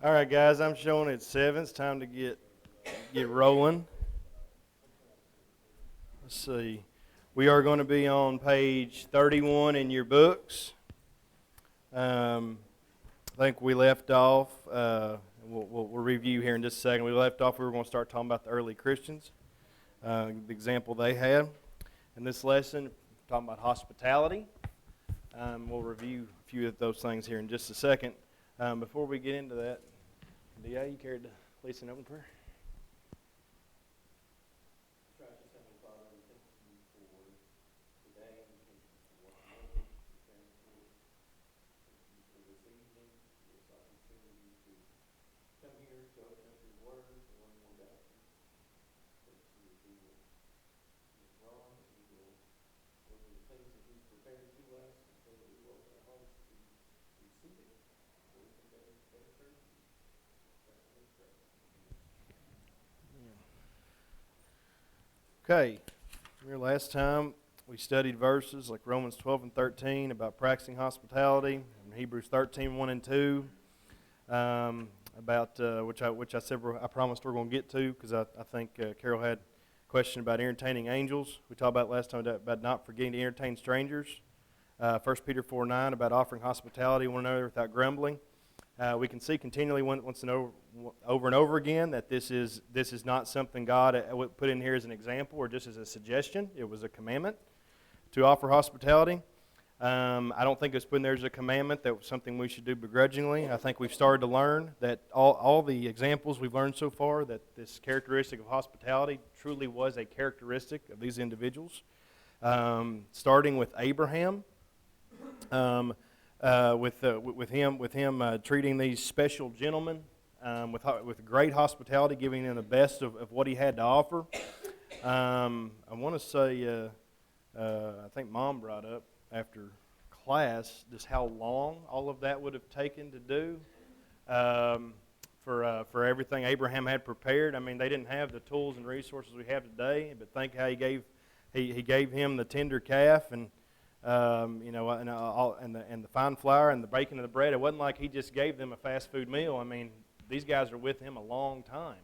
All right, guys, I'm showing it's 7. It's time to get rolling. Let's see. We are going to be on page 31 in your books. I think we left off, we'll review here in just a second. We left off, we were going to start talking about the early Christians, the example they had. In this lesson, talking about hospitality. We'll review a few of those things here in just a second. Before we get into that, D.A., you care to lead us in open prayer? Gracious Heavenly Father, we thank you for today, and we thank you for what we preparing for. Thank you for this evening, this opportunity to come here to open up your word, to learn more about you. Thank you that we will get wrong, that we will look at the things that you've prepared to us, and pray that we will open our hearts to receive it, so we can better serve you. Okay. Remember last time we studied verses like Romans 12 and 13 about practicing hospitality, and Hebrews 13, 1 and 2, about which I said I promised we're going to get to, because I think Carol had a question about entertaining angels. We talked about last time about not forgetting to entertain strangers. 1 Peter 4, 9 about offering hospitality to one another without grumbling. We can see continually over and over again that this is not something God put in here as an example or just as a suggestion. It was a commandment to offer hospitality. I don't think it's put in there as a commandment that was something we should do begrudgingly. I think we've started to learn that all the examples we've learned so far, that this characteristic of hospitality truly was a characteristic of these individuals. Starting with Abraham. With him treating these special gentlemen with great hospitality, giving them the best of what he had to offer. I want to say, I think Mom brought up after class just how long all of that would have taken to do for everything Abraham had prepared. I mean, they didn't have the tools and resources we have today, but think how he gave him the tender calf and the fine flour and the bacon and the bread. It wasn't like he just gave them a fast food meal. I mean, these guys are with him a long time.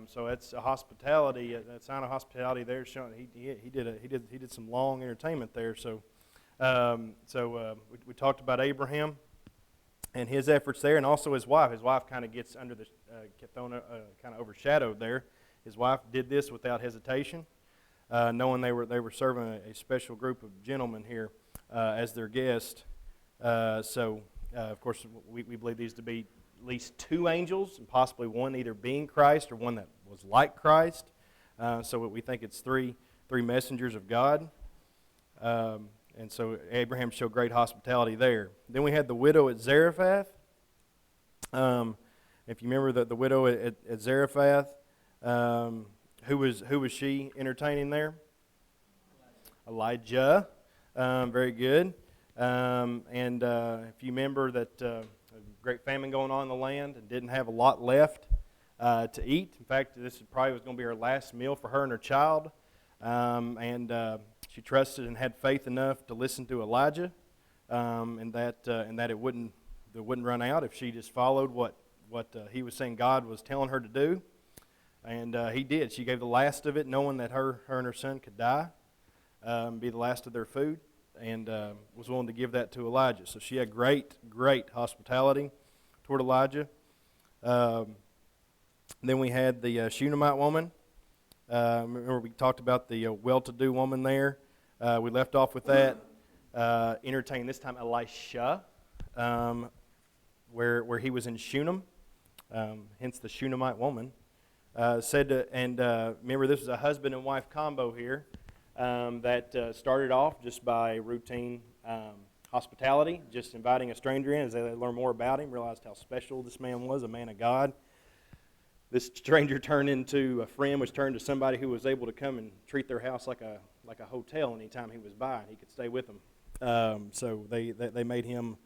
So it's a hospitality, a sign of hospitality there. Showing he did some long entertainment there. So we talked about Abraham and his efforts there, and also his wife. His wife kind of gets kind of overshadowed there. His wife did this without hesitation. Knowing they were serving a special group of gentlemen here as their guest. Of course, we believe these to be at least 2 angels, and possibly one either being Christ or one that was like Christ. So we think it's three messengers of God. And so Abraham showed great hospitality there. Then we had the widow at Zarephath. If you remember the widow at Zarephath, who was she entertaining there? Elijah. Very good. And if you remember that a great famine going on in the land and didn't have a lot left to eat. In fact, this probably was going to be her last meal for her and her child. And she trusted and had faith enough to listen to Elijah, and that it wouldn't run out if she just followed what he was saying God was telling her to do. And he did. She gave the last of it, knowing that her and her son could die, be the last of their food, and was willing to give that to Elijah. So she had great hospitality toward Elijah. Then we had the Shunammite woman. Remember we talked about the well-to-do woman there. We left off with that. Entertaining this time Elisha, where he was in Shunem, hence the Shunammite woman. Remember this was a husband and wife combo here that started off just by routine hospitality, just inviting a stranger in as they learned more about him, realized how special this man was, a man of God. This stranger turned into a friend, which turned to somebody who was able to come and treat their house like a hotel anytime he was by, and he could stay with them. So they made him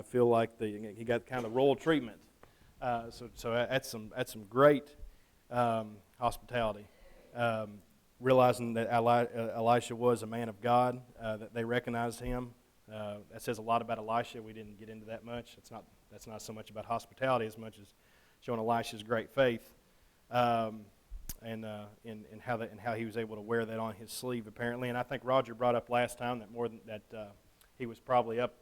feel like he got kind of royal treatment. So that's some great hospitality. Realizing that Elisha was a man of God, that they recognized him. That says a lot about Elisha. We didn't get into that much. It's not That's not so much about hospitality as much as showing Elisha's great faith, and how he was able to wear that on his sleeve apparently. And I think Roger brought up last time that more than that he was probably up.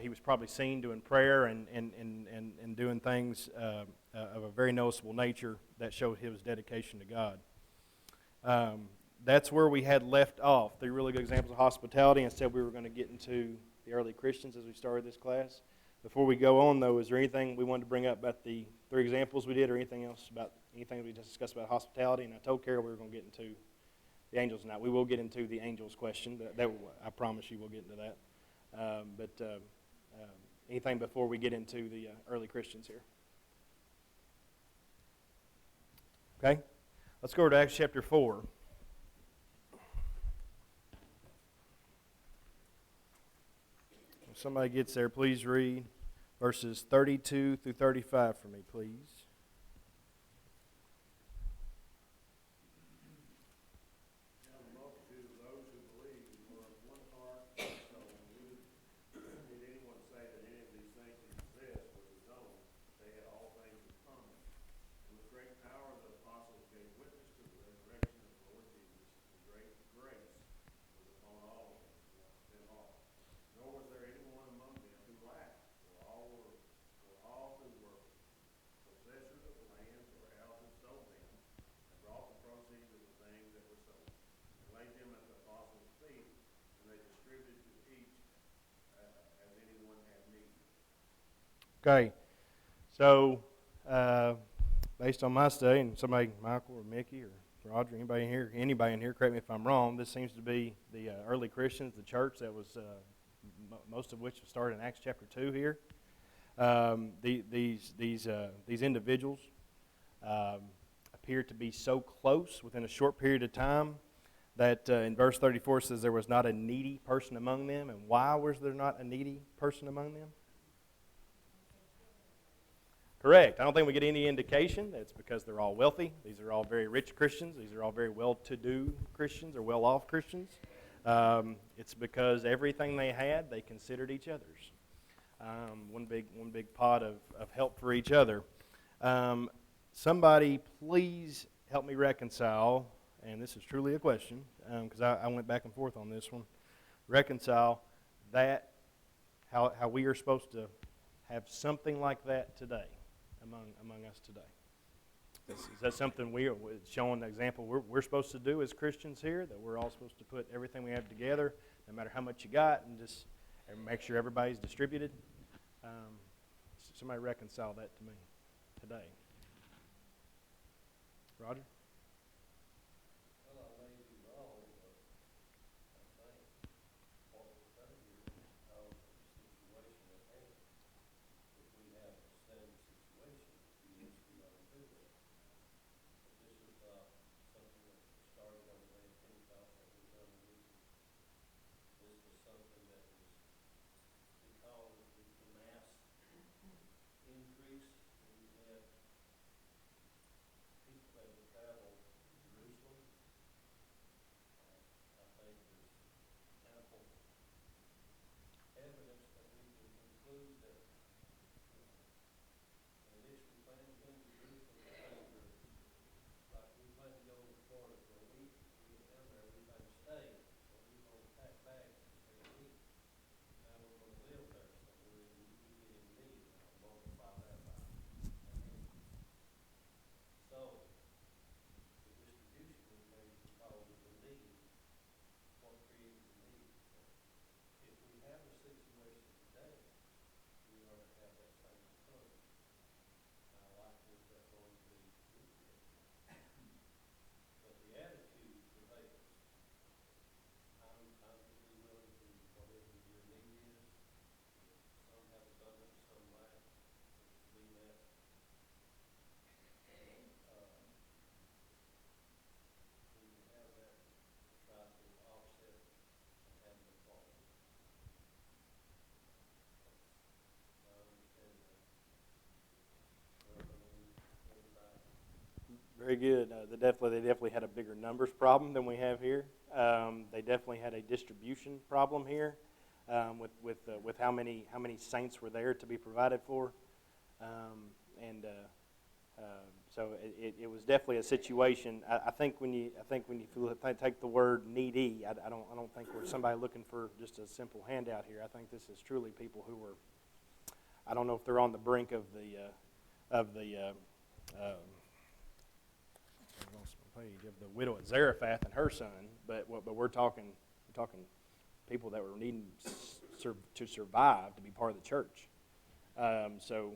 He was probably seen doing prayer and doing things of a very noticeable nature that showed his dedication to God. That's where we had left off. 3 really good examples of hospitality, and said we were going to get into the early Christians as we started this class. Before we go on, though, is there anything we wanted to bring up about the 3 examples we did, or anything else about anything we just discussed about hospitality? And I told Carol we were going to get into the angels tonight. We will get into the angels question. That I promise you we'll get into that. But anything before we get into the early Christians here? Okay, let's go to Acts chapter 4. If somebody gets there, please read verses 32 through 35 for me, please. Okay, so based on my study, and somebody, Michael or Mickey or Roger, anybody in here, correct me if I'm wrong, this seems to be the early Christians, the church that was, most of which started in Acts chapter 2 here. These individuals appear to be so close within a short period of time that in verse 34 it says there was not a needy person among them. And why was there not a needy person among them? Correct. I don't think we get any indication that it's because they're all wealthy. These are all very rich Christians. These are all very well-to-do Christians or well-off Christians. It's because everything they had, they considered each other's. One big pot of help for each other. Somebody please help me reconcile, and this is truly a question, because I went back and forth on this one, reconcile that, how we are supposed to have something like that today. Among us today. Is that something showing the example we're supposed to do as Christians here, that we're all supposed to put everything we have together, no matter how much you got, and just make sure everybody's distributed? Somebody reconcile that to me today. Roger? Very good. They definitely had a bigger numbers problem than we have here. They definitely had a distribution problem here. with how many saints were there to be provided for, and so it was definitely a situation. I think when you take the word needy, I don't think we're somebody looking for just a simple handout here. I think this is truly people who were, I don't know if they're on the brink of the widow at Zarephath and her son, but we're talking people that were needing to survive to be part of the church. So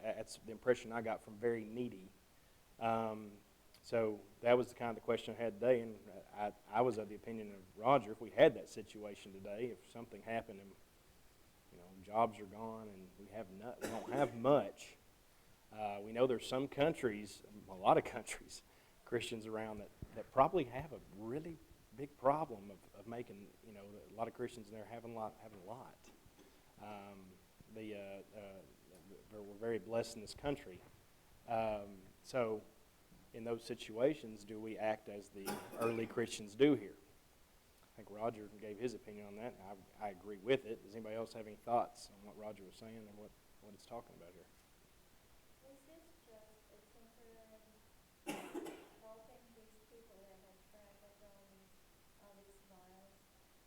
that's the impression I got from very needy. So that was the kind of the question I had today, and I was of the opinion of Roger. If we had that situation today, if something happened and jobs are gone and we don't have much. We know there's some countries, a lot of countries, Christians around that probably have a really big problem of making, a lot of Christians there having a lot. We're very blessed in this country. So in those situations, do we act as the early Christians do here? I think Roger gave his opinion on that. I agree with it. Does anybody else have any thoughts on what Roger was saying and what it's talking about here? Was this just a temporary helping these people that had traveled all these miles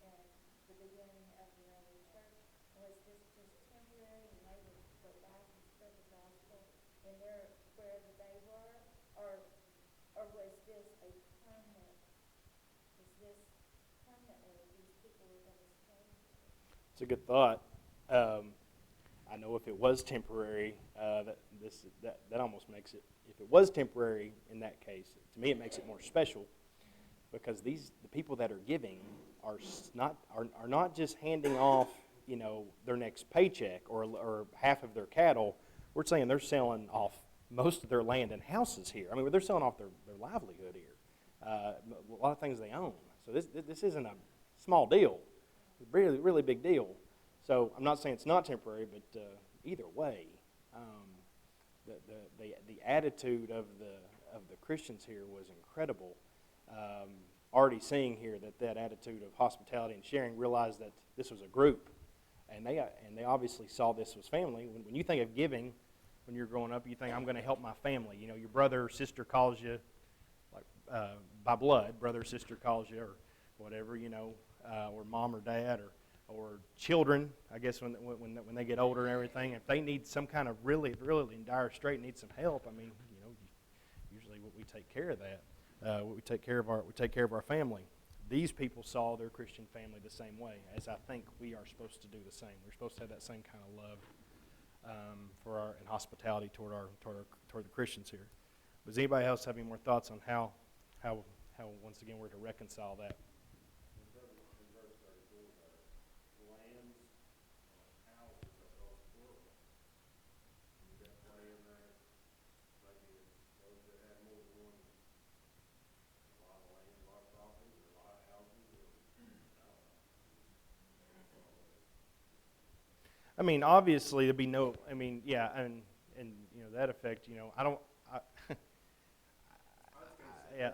at the beginning of the early church? Was this just temporary and they would go back and spread the gospel in wherever they were? Or was this a permanent? Was this permanently these people were going to stay here? It's a good thought. I know if it was temporary, that almost makes it. If it was temporary in that case, to me it makes it more special, because the people that are giving are not just handing off their next paycheck or half of their cattle. We're saying they're selling off most of their land and houses here. I mean, they're selling off their livelihood here. A lot of things they own. So this isn't a small deal. It's a really, really big deal. So I'm not saying it's not temporary, but either way, the attitude of the Christians here was incredible. Already seeing here that attitude of hospitality and sharing, realized that this was a group, and they obviously saw this was family. When you think of giving, when you're growing up, you think, I'm going to help my family. Your brother or sister calls you, like by blood, brother or sister calls you, or whatever, or mom or dad, or children, I guess, when they get older and everything. If they need some kind of really, really in dire strait, need some help, I mean, usually we take care of that. We take care of our family. These people saw their Christian family the same way, as I think we are supposed to do the same. We're supposed to have that same kind of love and hospitality toward the Christians here. Does anybody else have any more thoughts on how once again we're to reconcile that? I mean, obviously, there'd be no. I mean, yeah, and that effect. I don't. Yeah.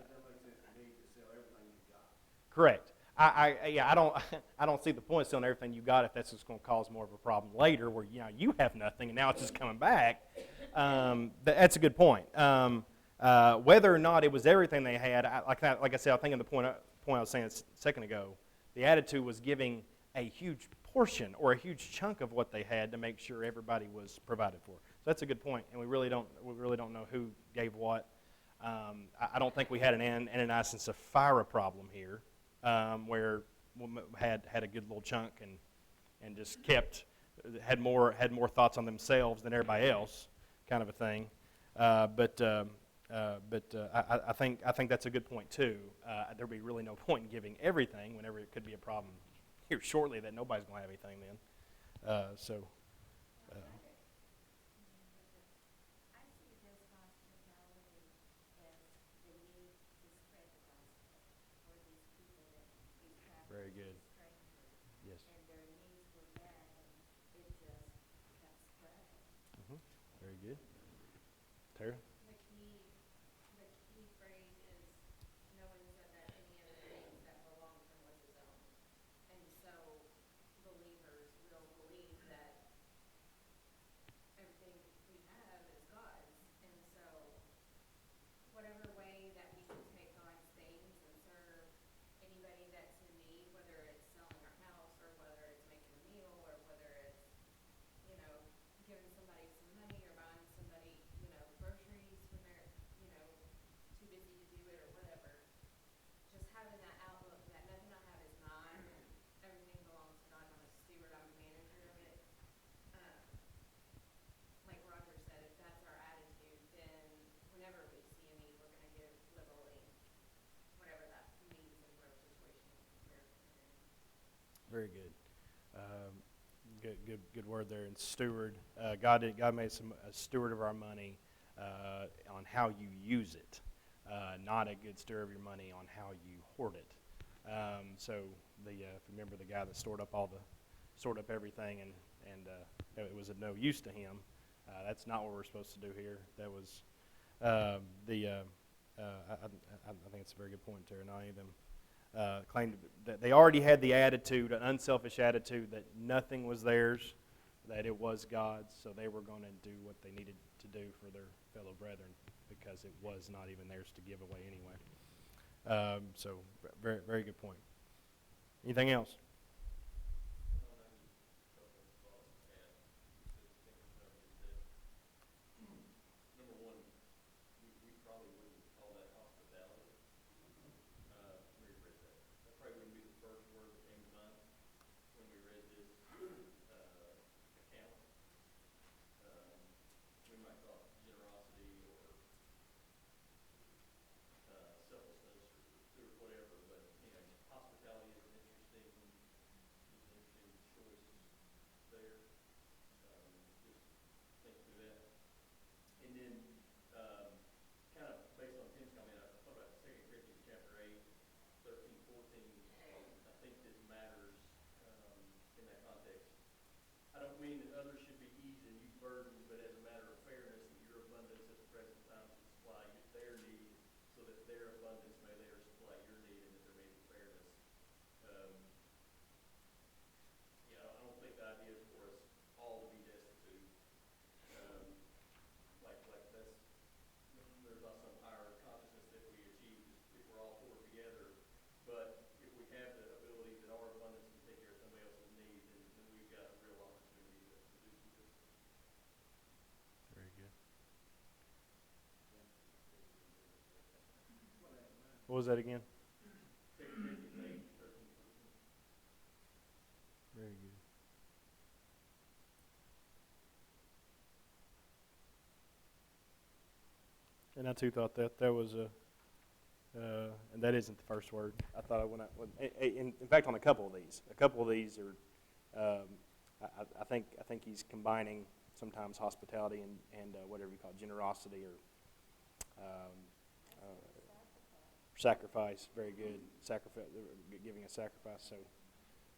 Correct. I don't see the point of selling everything you got if that's just going to cause more of a problem later, where you have nothing and now it's just coming back. That's a good point. Whether or not it was everything they had, like I said, I think in the point I was saying a second ago, the attitude was giving a huge portion or a huge chunk of what they had to make sure everybody was provided for. So that's a good point, and we really don't know who gave what. I don't think we had an Ananias and Sapphira problem here, where we had a good little chunk and just had more thoughts on themselves than everybody else, kind of a thing. But I think that's a good point too. There'd be really no point in giving everything whenever it could be a problem here shortly that nobody's going to have anything then. I see this hospitality as the need to spread the gospel for these people these Very good. strangers. Yes. And their needs were met, and it just got spread. Mm-hmm. Very good. Tara? The key phrase is, no one said that any of the things that belonged to him was his own. And so believers Very good. Good word there. And steward. God made us a steward of our money on how you use it, not a good steward of your money on how you hoard it. So if you remember the guy that stored up everything, and it was of no use to him. That's not what we're supposed to do here. That was I think it's a very good point, Terry. Not any of them claimed that they already had the attitude, an unselfish attitude, that nothing was theirs, that it was God's, so they were going to do what they needed to do for their fellow brethren because it was not even theirs to give away anyway. So very, very good point. Anything else? Number one, we probably wouldn't call that hospitality. Let me rephrase that. That probably wouldn't be the first word that came to mind when we read this account. We might call it generosity or selflessness or whatever, but hospitality is an interesting choice there. Just think through that. And then, kind of based on Tim's comment, I thought about 2 Corinthians chapter 8, 13, 14. I think this matters in that context. I don't mean that others should be eased and you burdened, but as a matter of fairness, that your abundance at the present time should supply their need, so that their abundance may later supply your need, and that there may be fairness. I don't think the idea is for us all to be destitute. Like that's, there's not some higher consciousness that we achieve if we're all poor together. But if we have the ability that our abundance can take care of somebody else's need, then we've got a real opportunity to do some good. Very good. What was that again? 2 Corinthians 8, 13, 14. Very good. And I too thought that was and that isn't the first word. I thought in fact, on a couple of these are, I think he's combining sometimes hospitality and whatever you call it, generosity or sacrifice. Very good. Sacrifice, giving a sacrifice. So,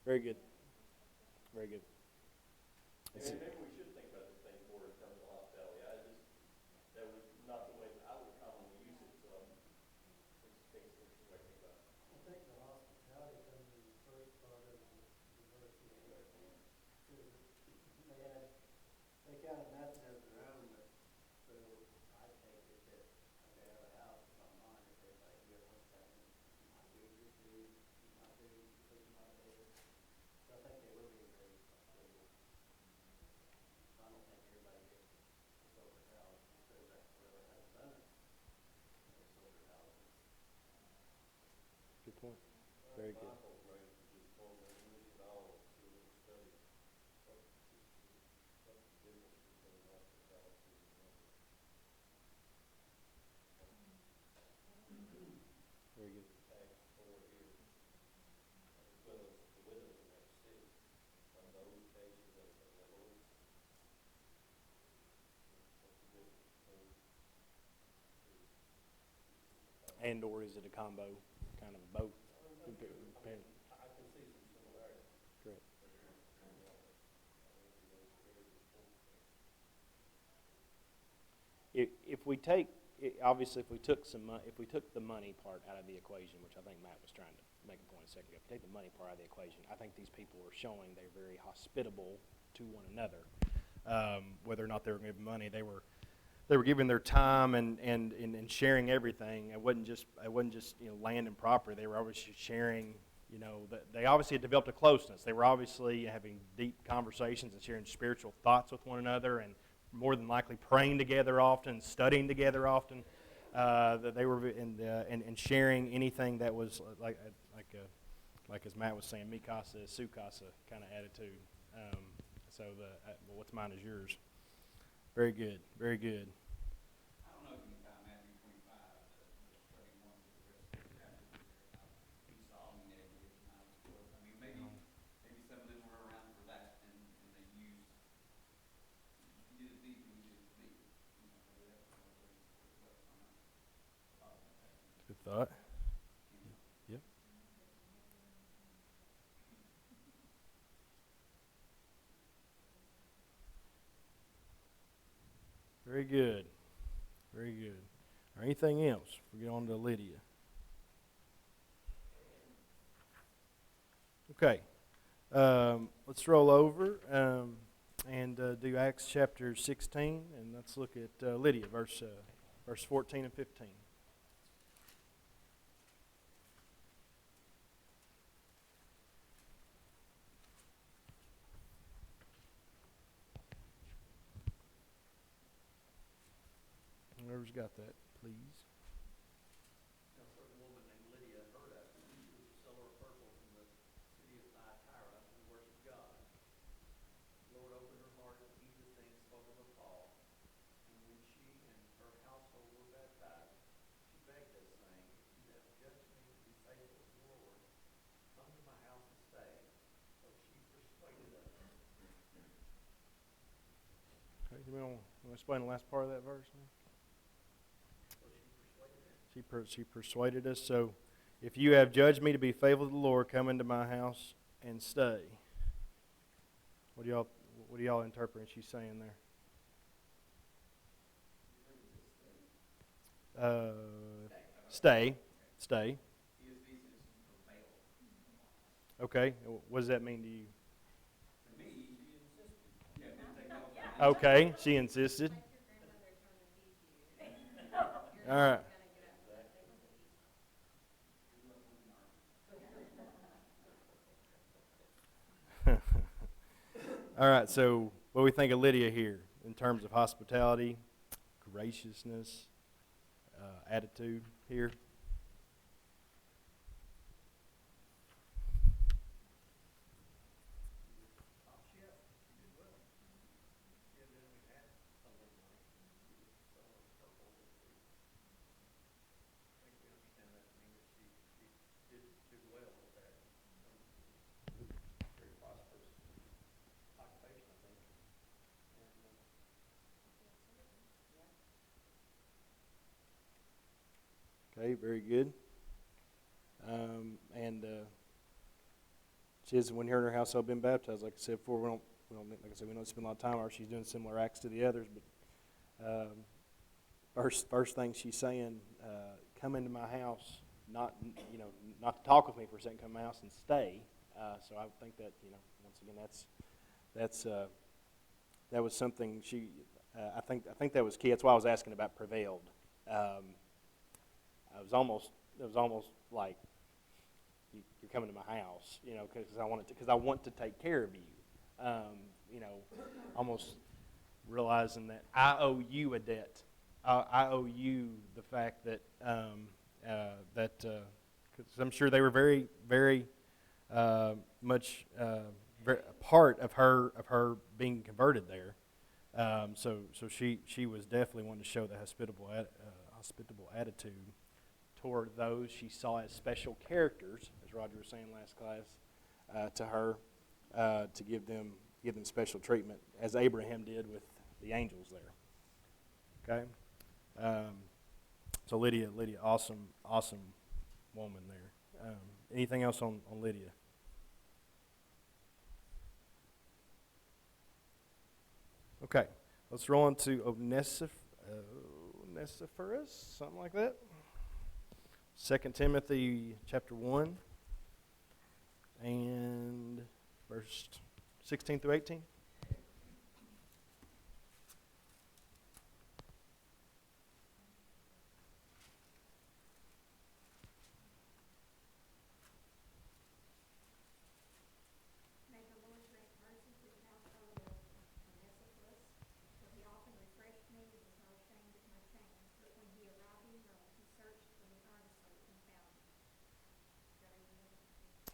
very good. Very good. And maybe we should think about this thing more in terms of hospitality. That was not the way that I would commonly use it, so I think it's an interesting way to think about it. I think the hospitality comes in the first part of the verse here. They kind of messed it around, but so I take it that, okay, I have a house, it's not mine, if everybody here wants that, my food, your food, my food, food my table. So I think they were being very hospitable. So I don't think everybody gets a silver house, because that whoever has abundance, a silver house. Good point. Very good. Bible phrase is just one that we should all do a little study. What's the difference between hospitality and love? Very good. Acts 4 here, as well as the widows in Acts 6. On those cases, they say, Lord, what's the difference between And or is it a combo, kind of both? I can see some similarities. Correct. If we take, obviously, if we took the money part out of the equation, which I think Matt was trying to make a point a second ago, if we take the money part out of the equation, I think these people are showing they're very hospitable to one another. Whether or not they were giving money, they were giving their time and sharing everything. It wasn't just land and property. They were obviously sharing. They obviously had developed a closeness. They were obviously having deep conversations and sharing spiritual thoughts with one another, and more than likely praying together often, studying together often. That they were and sharing anything that was like as Matt was saying, mi casa is su casa kind of attitude. So what's mine is yours. Very good. Very good. I don't know if you can find Matthew 25, the 31 to the rest of the chapter there about Esau and Edom, and I was close. I mean, maybe Very good. Very good. Or anything else? We get on to Lydia. Okay. Let's roll over and do Acts chapter 16, and let's look at Lydia, verse 14 and 15. Whoever's got that, please. Now, a certain woman named Lydia heard of him. She was a seller of purple from the city of Thyatira and worshipped God. The Lord opened her heart to heed the things spoken of Paul, and when she and her household were baptized, she begged us, saying, "If you have judged me to be faithful to the Lord, come to my house and stay." So she persuaded us. Okay, do we want to explain the last part of that verse now? So she persuaded us. She persuaded us. So, if you have judged me to be faithful to the Lord, come into my house and stay. What do y'all interpret she's saying there? Stay. ESV says she prevailed. Okay. What does that mean to you? To me, you have to take that off. Okay. She insisted. Like your grandmother trying to teach you. You're All right. not gonna get up and say what to eat. All right. So, what do we think of Lydia here in terms of hospitality, graciousness, attitude here? Top chef. She did well. She evidently had a little money. She was a seller of purple. I think we understand that to mean that she did do well with that. Very prosperous occupation, I think. And Okay, very good. She is, when her and her household been baptized, like I said before, we don't spend a lot of time on her. She's doing similar acts to the others, but first thing she's saying, come into my house, not to talk with me for a second, come to my house and stay. So I think that, once again, that was something she, I think that was key. That's why I was asking about prevailed. It was almost like you're coming to my house, because I want to take care of you. Almost realizing that I owe you a debt. I owe you the fact that because I'm sure they were very, very much a part of her being converted there. So she was definitely wanting to show the hospitable attitude toward those she saw as special characters, as Roger was saying last class, to her, to give them special treatment, as Abraham did with the angels there. Okay, so Lydia, awesome woman there. Anything else on Lydia? Okay, let's roll on to Onesiphorus, something like that. 2 Timothy chapter 1 and verse 16 through 18. May the Lord grant mercy to the household of Onesiphorus, for he often refreshed me and was not ashamed of my chains. But when he arrived in Rome, he searched for me earnestly and found me.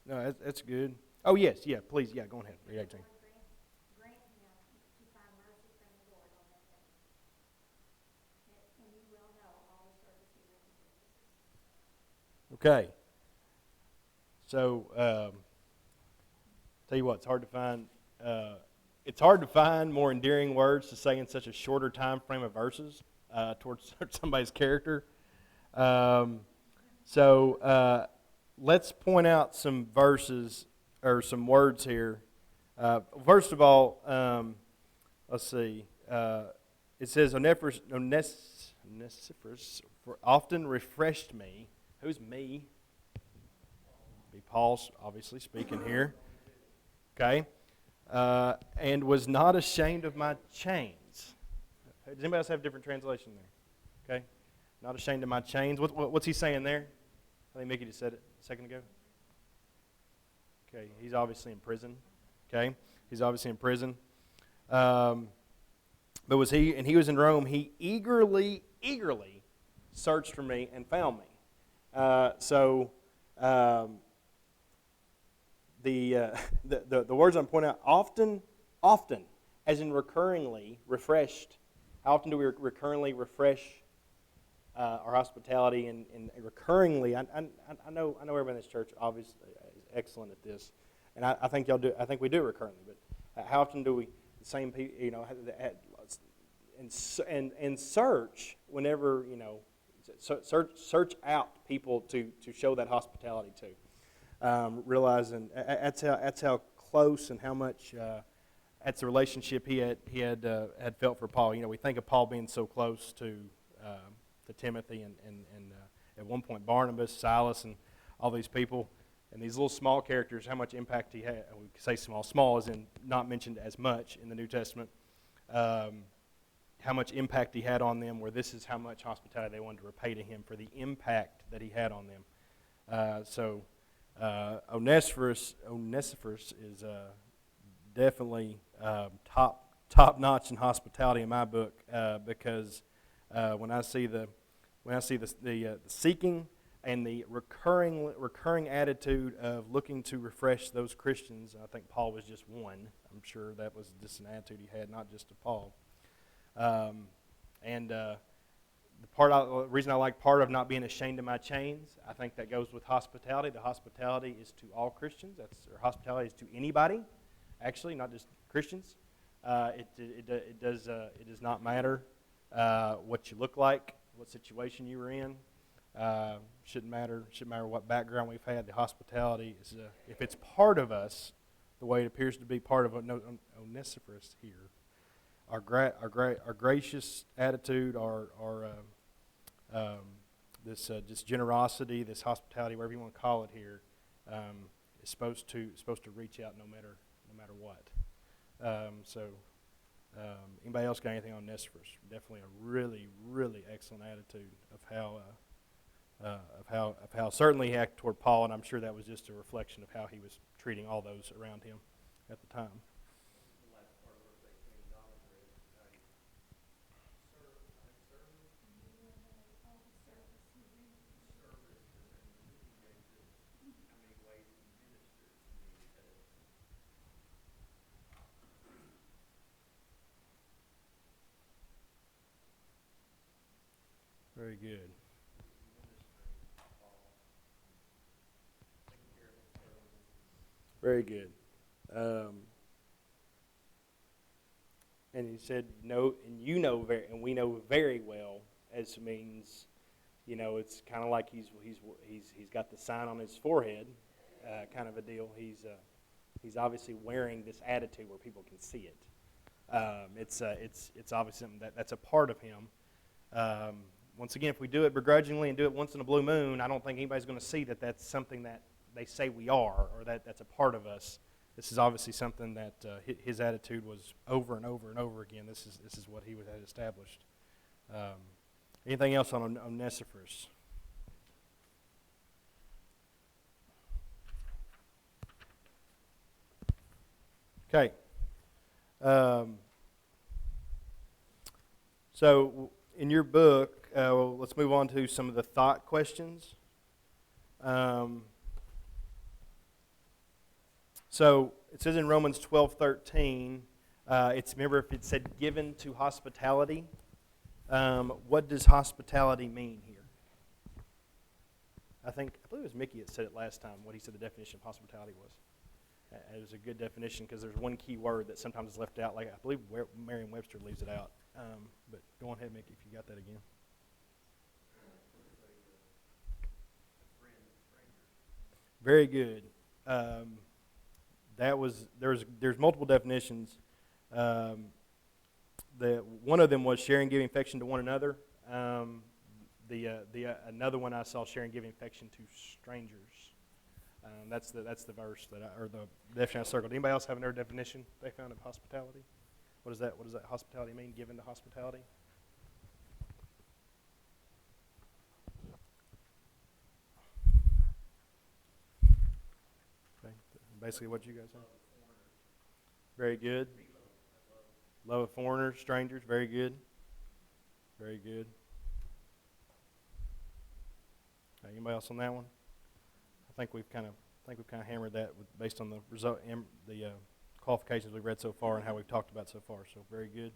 No, that's good. Oh, yes, yeah, please, yeah, go ahead. Read 18. Lord grant him to find mercy from the Lord on that day. And you well know all the service he rendered to us. Okay. So, tell you what, it's hard to find more endearing words to say in such a shorter time frame of verses towards somebody's character. Let's point out some verses or some words here. First of all, let's see. it says, Onesiphorus often refreshed me. Who's me? Be Paul's obviously speaking here. Okay. And was not ashamed of my chains. Does anybody else have a different translation there? Okay. Not ashamed of my chains. What's he saying there? I think Mickey just said it a second ago. Okay. He's obviously in prison. Okay. He's obviously in prison. But he was in Rome, he eagerly searched for me and found me. The words I'm pointing out, often, as in recurringly, refreshed. How often do we recurringly refresh our hospitality and recurringly? I know everybody in this church obviously is excellent at this, and I think y'all do. I think we do it recurringly. But how often do we the same people? And search whenever search out people to show that hospitality to. Realizing that's how close and how much that's the relationship he had felt for Paul. We think of Paul being so close to Timothy and at one point Barnabas, Silas, and all these people, and these little small characters. How much impact he had? We say small as in not mentioned as much in the New Testament. How much impact he had on them, where this is how much hospitality they wanted to repay to him for the impact that he had on them. Onesiphorus is definitely top notch in hospitality in my book, because when I see the seeking and the recurring attitude of looking to refresh those Christians, I think Paul was just one. I'm sure that was just an attitude he had, not just to Paul. The reason I like part of not being ashamed of my chains, I think that goes with hospitality. The hospitality is to all Christians. Hospitality is to anybody, actually, not just Christians. It does not matter what you look like, what situation you were in. Shouldn't matter what background we've had. The hospitality is, if it's part of us, the way it appears to be part of Onesiphorus here. Our gracious attitude, this generosity, this hospitality, whatever you want to call it here, is supposed to reach out no matter what. Anybody else got anything on Onesiphorus? Definitely a really, really excellent attitude of how certainly he acted toward Paul, and I'm sure that was just a reflection of how he was treating all those around him at the time. Very good. Very good. And he said, "No," and we know very well, as means, it's kind of like he's got the sign on his forehead, kind of a deal. He's obviously wearing this attitude where people can see it. It's obviously something that's a part of him. Once again, if we do it begrudgingly and do it once in a blue moon, I don't think anybody's going to see that that's something that they say we are, or that's a part of us. This is obviously something that his attitude was over and over and over again. This is what he had established. Anything else on Onesiphorus? Okay. So in your book, let's move on to some of the thought questions. So it says in Romans 12:13, remember if it said given to hospitality, what does hospitality mean here? I believe it was Mickey that said it last time, what he said the definition of hospitality was. It was a good definition because there's one key word that sometimes is left out. Like I believe Merriam-Webster leaves it out. But go on ahead, Mickey, if you got that again. Very good. There's multiple definitions. one of them was sharing giving affection to one another. Another one I saw, sharing giving affection to strangers. That's the verse or the definition I circled. Anybody else have another definition they found of hospitality? What does that hospitality mean? Given to hospitality. Okay. Basically, what you guys have. Very good. Love of foreigners, strangers. Very good. Very good. Anybody else on that one? I think we've kind of hammered that based on the result, the qualifications we've read so far and how we've talked about so far. So very good.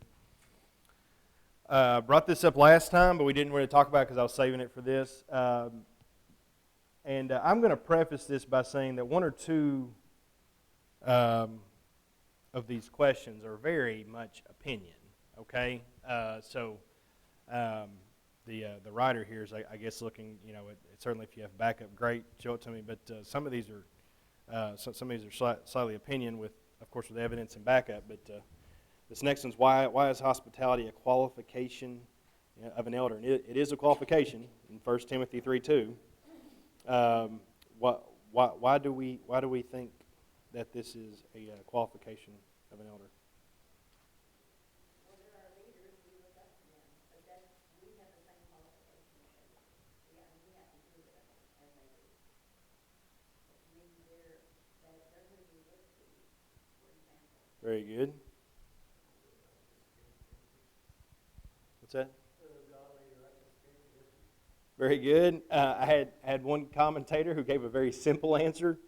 Brought this up last time, but we didn't really talk about it because I was saving it for this. And I'm going to preface this by saying that one or two of these questions are very much opinion. Okay, the writer here is, I guess, looking. Certainly if you have backup, great, show it to me. But some of these are slightly opinion with, of course, with evidence and backup. But this next one's why is hospitality a qualification of an elder? And it is a qualification in 1 Timothy 3:2. Why do we think that this is a qualification of an elder? Well, they're our leaders, we look up to them, but we have the same qualification as they do. We have to do it as they do. But to me, they're who we look to, for example. Very good. What's that? Very good. I had one commentator who gave a very simple answer,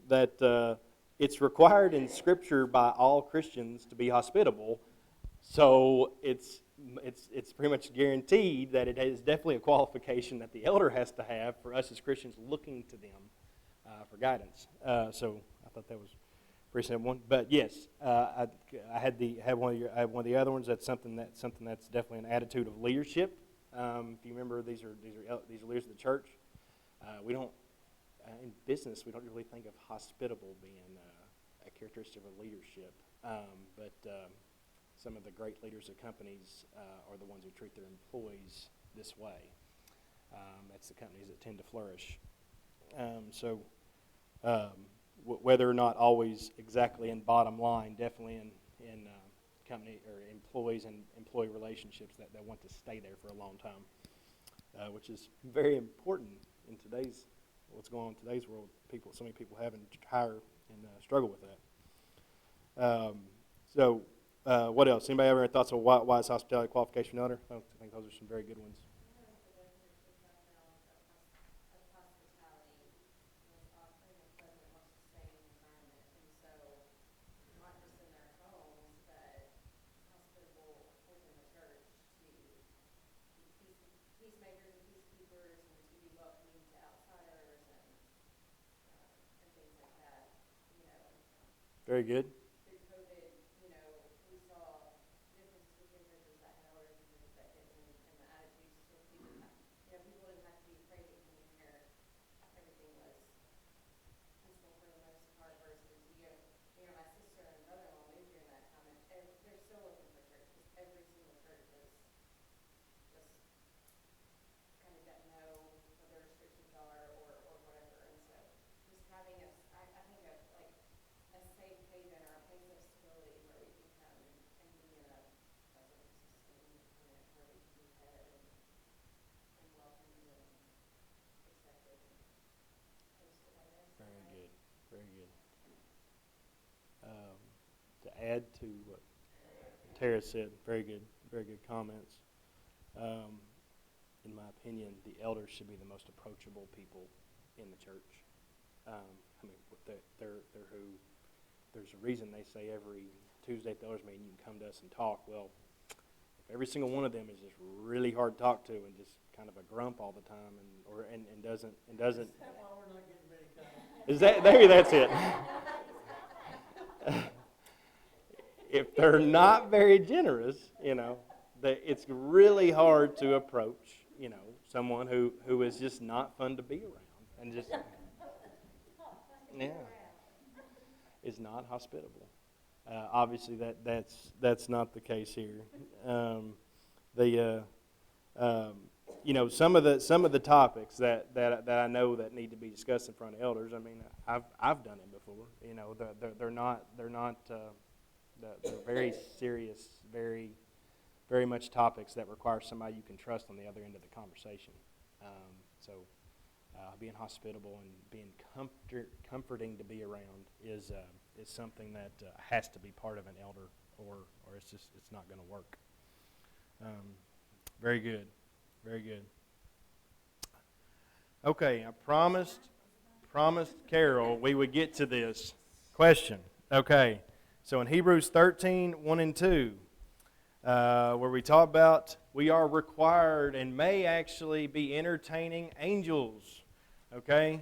that it's required in Scripture by all Christians to be hospitable. So it's pretty much guaranteed that it is definitely a qualification that the elder has to have for us as Christians looking to them for guidance. So I thought that was a pretty simple one. But yes, I had one of the other ones. That's something that's definitely an attitude of leadership. If you remember, these are leaders of the church. We don't in business we don't really think of hospitable being a characteristic of leadership, but some of the great leaders of companies are the ones who treat their employees this way. That's the companies that tend to flourish. Whether or not always exactly in bottom line, definitely in company or employees and employee relationships that want to stay there for a long time, which is very important in what's going on in today's world. So many people having to hire and struggle with that. What else? Anybody have any thoughts on why is hospitality qualification elder? I think those are some very good ones. Peacemakers and peacekeepers, and to be welcoming to outsiders and things like that, Very good. Through COVID, we saw differences between churches that had elders and churches that didn't, and the attitudes towards people. People didn't have to be afraid to come in here. Everything was peaceful for the most part versus, my sister and brother-in-law moved during that time, and they're still looking for churches. Every single church is just kind of doesn't know what their restrictions are or whatever, and so just having I think a safe haven or a place of stability where we can come and be in a sustained unit where we can be fed and welcomed and accepted and hosted, I guess. Very good. Very good. To add to what Tara said, very good comments. In my opinion, the elders should be the most approachable people in the church. They're who. There's a reason they say every Tuesday at the elders meeting you can come to us and talk. Well, if every single one of them is just really hard to talk to and just kind of a grump all the time and doesn't. Is that why we're not getting very kind? Is that maybe that's it? If they're not very generous, it's really hard to approach, someone who is just not fun to be around and just is not hospitable. Obviously, that's not the case here. The some of the topics that I know that need to be discussed in front of elders. I mean, I've done it before. They're not they're very serious, very much topics that require somebody you can trust on the other end of the conversation. So being hospitable and being comforting to be around is something that has to be part of an elder, or it's not going to work. Very good, very good. Okay, I promised Carol we would get to this question. Okay, so in Hebrews 13, 1 and 2, where we talk about we are required and may actually be entertaining angels. Okay?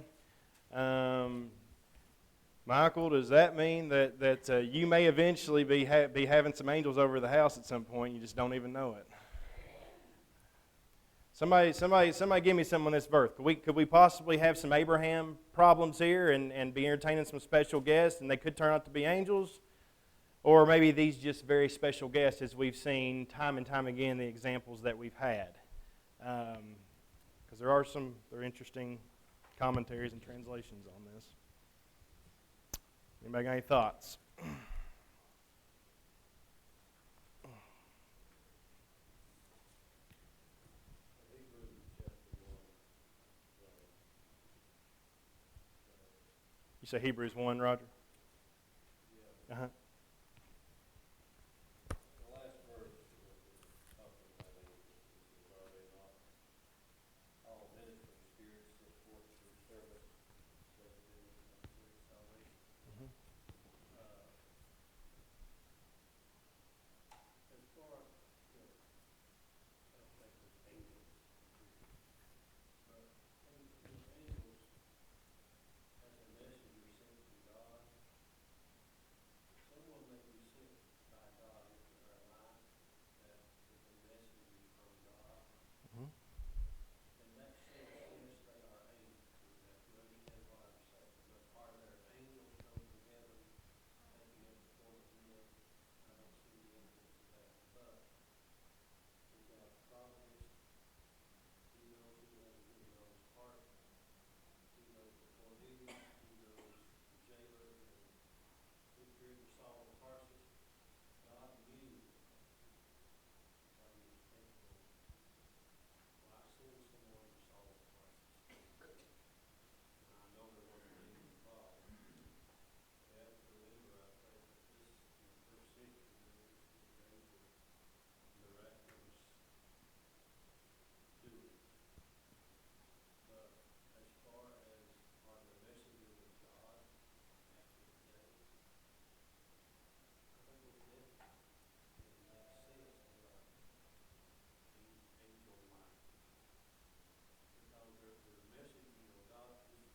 Michael, does that mean that you may eventually be having some angels over the house at some point, you just don't even know it? Somebody give me some on this verse. Could we possibly have some Abraham problems here and be entertaining some special guests, and they could turn out to be angels? Or maybe these just very special guests, as we've seen time and time again, the examples that we've had. Because there are interesting commentaries and translations on this. Anybody got any thoughts? You say Hebrews 1, Roger? Yeah. Uh-huh. The last verse talking about angels, it says, "Are they not all ministering spirits sent forth to the service, save them unto their salvation?" Mm-hmm. As far, I don't think there's angels here, but angels, as a messenger sent from God, someone may be sent by God into our life that is a messenger from God. Mm-hmm. In that sense, yes, they are angels. Now, if you understand what I'm saying. But are there angels come from heaven taking up the form of men? I don't see the evidence of that. But in God's providence, He knows who has a good on His heart. He knows that Cornelius, He knows the jailer who feared Saul of Tarsus. God knew what He was capable of. Well, I send someone to Saul of Tarsus. And I know there wasn't an angel involved. We have to remember, I think, that this, in the first century, there was an angel miraculous doing. But as far as are there messengers of God after today, I think it's definite. In that sense, they are angel-like. Because they're a message, God, this is, that's my thoughts on it.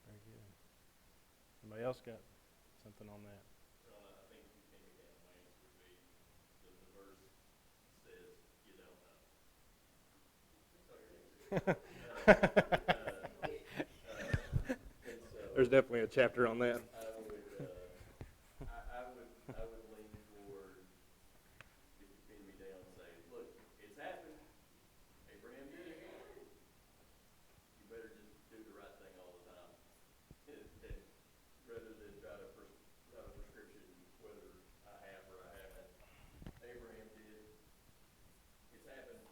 Very good. Somebody else got something on that? Well, I think you came down my answer would be the verse says you don't know. That's all your answer. And so There's definitely a chapter on that. I would lean toward, if you pin me down, say, look, it's happened. Abraham did it. You better just do the right thing all the time, and rather than try to write a prescription whether I have or I haven't. Abraham did. It's happened.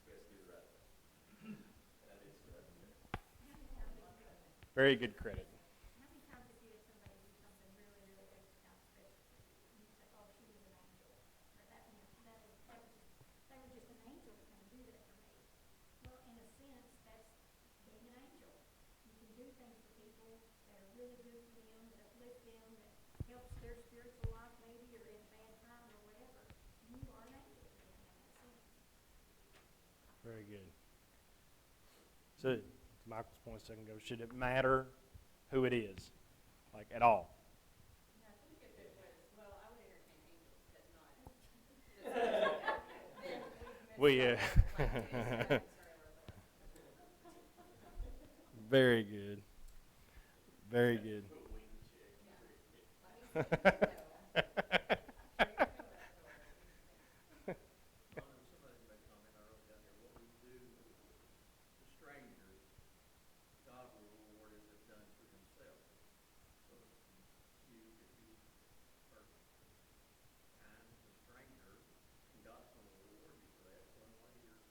Best do the right thing. And I did some right there. Very good credit. How many times have you had somebody do something really, really big, kind of special for you? And you say, oh, she was an angel. Or that was just an angel that came to do that for me. Well, in a sense, that's being an angel. You can do things for people that are really good for them, that uplift them, that helps their spiritual life maybe, or in a bad time or whatever. You are an angel to them in that sense. Very good. So, to Michael's point a second ago, should it matter who it is, like at all? No, I think if it was, well, I would entertain angels, but not. We, Very good. Very good. Put a wing check. I know somebody made a comment, I wrote down here, what we do to strangers, God will reward as they've done to himself. So if you are kind to a stranger, and God's going to reward you for that. So in a way, you're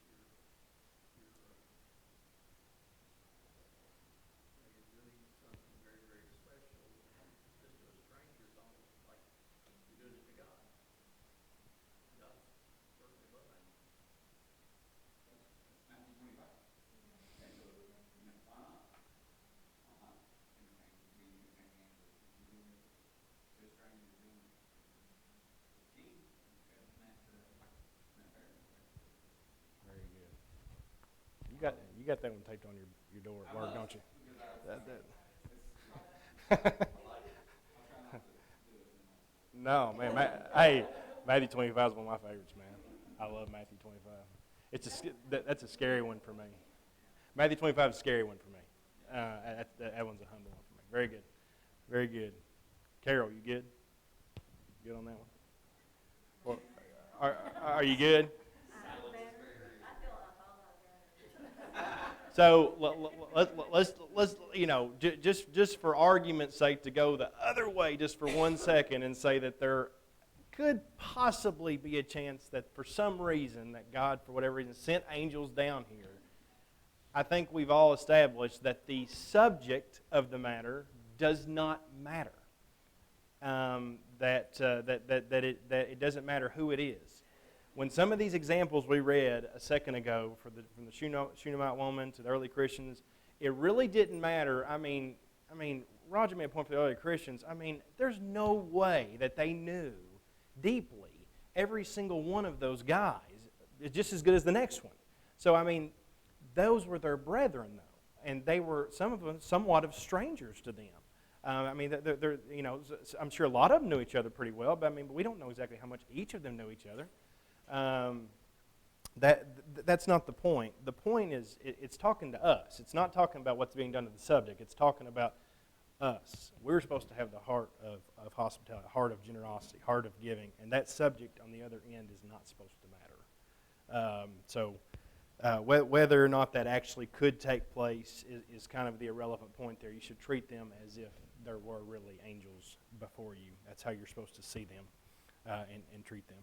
doing something very, very special. Just to a stranger, it's almost like you're doing it to God. God's certainly loving. Matthew 25. Okay, so, why not? Why not entertain, be entertaining angels? If you're doing it to a stranger, you're doing it to the king. Okay, isn't that fair? Very good. You got that one taped on your door at work, don't you? Because I That- like it. I'll try not to do it too much. No, man. Hey, Matthew 25 is one of my favorites, man. I love Matthew 25. That's a scary one for me. Matthew 25 is a scary one for me. That one's a humble one for me. Very good. Very good. Carol, you good? Good on that one? Well, are you good? So let's just for argument's sake, to go the other way just for 1 second and say that there could possibly be a chance that for some reason that God, for whatever reason, sent angels down here. I think we've all established that the subject of the matter does not matter. That it doesn't matter who it is. When some of these examples we read a second ago, from the Shunammite woman to the early Christians, it really didn't matter. I mean, Roger made a point for the early Christians. I mean, there's no way that they knew deeply every single one of those guys just as good as the next one. So, I mean, those were their brethren, though, and they were, some of them, somewhat of strangers to them. I mean, they're, I'm sure a lot of them knew each other pretty well, but we don't know exactly how much each of them knew each other. That's not the point. The point is, it's talking to us. It's not talking about what's being done to the subject. It's talking about us. We're supposed to have the heart of hospitality, heart of generosity, heart of giving, and that subject on the other end is not supposed to matter. Whether or not that actually could take place is kind of the irrelevant point there. You should treat them as if there were really angels before you. That's how you're supposed to see them and treat them.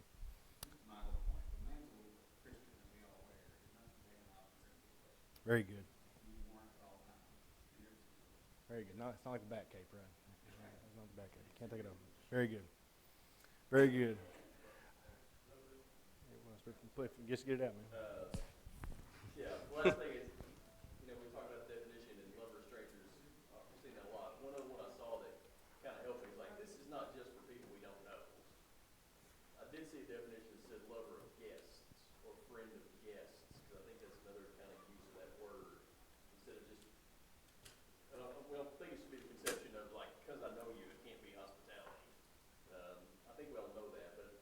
My whole point. The mantle of Christian that we all wear is nothing taken off for any situation. Very good. You wear it all the time. In every situation. Very good. No, it's not like the back cape, right? It's not the back cape. Can't take it off. Very good. Very good. Just get it out, man. Yeah, last thing is, we talked about the definition and lover strangers. I've seen that a lot. One other one I saw that kind of helped me is like, this is not just for people we don't know. I did see a definition that said lover of guests or friend of guests, because I think that's another kind of use of that word instead of just. I think it should be the conception of like, because I know you, it can't be hospitality. I think we all know that, but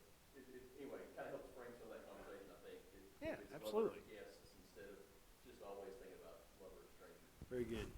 anyway, it kind of helps frame some of that conversation. I think. Yeah, It's absolutely. lover of guests instead of just always thinking about lover of strangers. Very good.